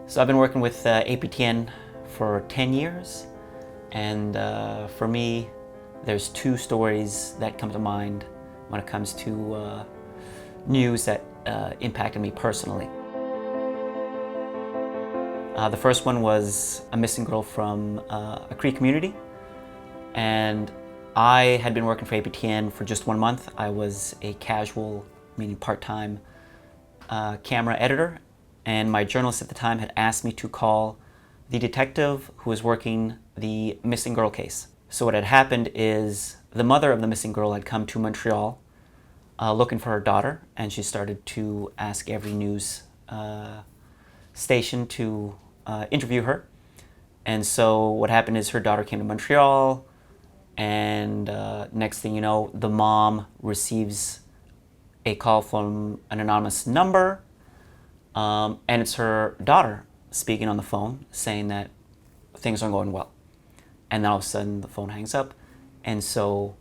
So I've been working with APTN for 10 years, and for me, there's two stories that come to mind when it comes to news that impacted me personally. The first one was a missing girl from a Cree community, and I had been working for APTN for just 1 month. I was a casual, meaning part-time, camera editor, and my journalist at the time had asked me to call the detective who was working the missing girl case. So what had happened is the mother of the missing girl had come to Montreal looking for her daughter, and she started to ask every news station to interview her. And so what happened is her daughter came to Montreal, and next thing you know, the mom receives a call from an anonymous number, and it's her daughter speaking on the phone saying that things aren't going well. And then all of a sudden the phone hangs up, and so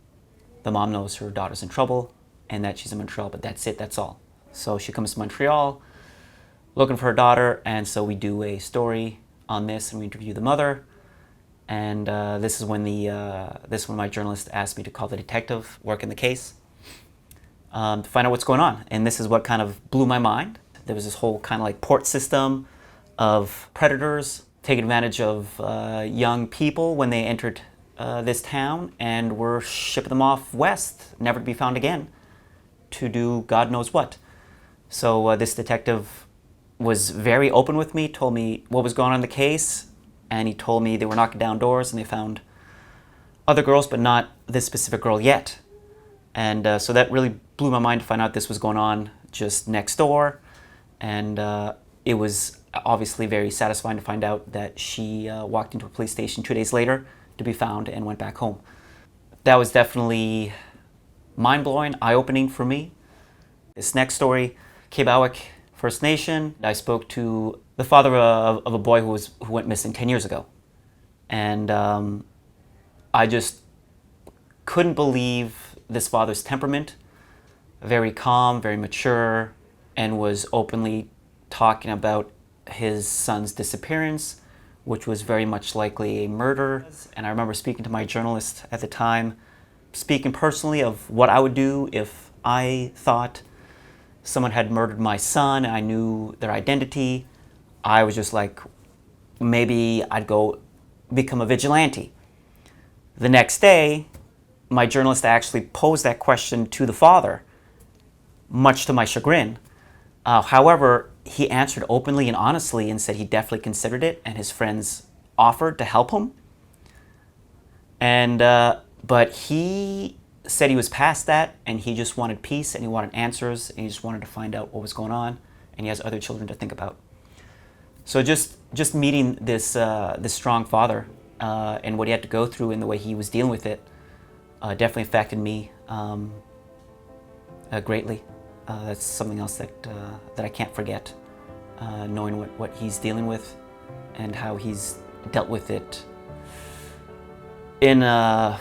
the mom knows her daughter's in trouble and that she's in Montreal, but that's it, that's all. So she comes to Montreal looking for her daughter, and so we do a story on this and we interview the mother. And this is when my journalist asked me to call the detective working the case to find out what's going on. And this is what kind of blew my mind. There was this whole kind of like port system of predators taking advantage of young people when they entered this town, and were shipping them off west, never to be found again, to do God knows what. So this detective was very open with me, told me what was going on in the case, and he told me they were knocking down doors and they found other girls, but not this specific girl yet. And so that really blew my mind to find out this was going on just next door. And it was obviously very satisfying to find out that she walked into a police station 2 days later to be found and went back home. That was definitely mind-blowing, eye-opening for me. This next story, Kebawik First Nation. I spoke to the father of a boy who went missing 10 years ago. And I just couldn't believe this father's temperament. Very calm, very mature, and was openly talking about his son's disappearance, which was very much likely a murder. And I remember speaking to my journalist at the time, speaking personally of what I would do if I thought someone had murdered my son and I knew their identity. I was just like, maybe I'd go become a vigilante. The next day, my journalist actually posed that question to the father, much to my chagrin. However, he answered openly and honestly and said he definitely considered it, and his friends offered to help him. And but he said he was past that, and he just wanted peace, and he wanted answers, and he just wanted to find out what was going on, and he has other children to think about. So just meeting this strong father and what he had to go through and the way he was dealing with it definitely affected me greatly. That's something else that I can't forget, knowing what he's dealing with and how he's dealt with it in a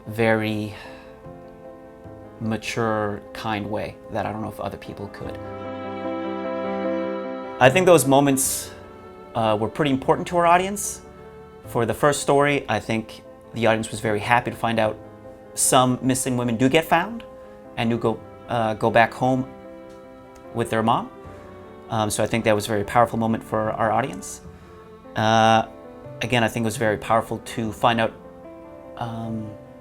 very mature, kind way that I don't know if other people could. I think those moments were pretty important to our audience. For the first story, I think the audience was very happy to find out some missing women do get found and do go back home with their mom. So I think that was a very powerful moment for our audience. Again, I think it was very powerful to find out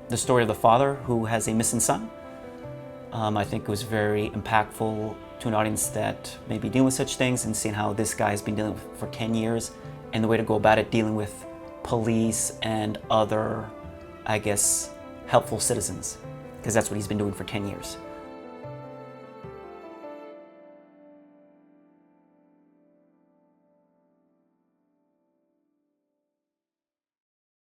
the story of the father who has a missing son. I think it was very impactful to an audience that may be dealing with such things, and seeing how this guy has been dealing with it for 10 years and the way to go about it, dealing with police and other, I guess, helpful citizens, because that's what he's been doing for 10 years.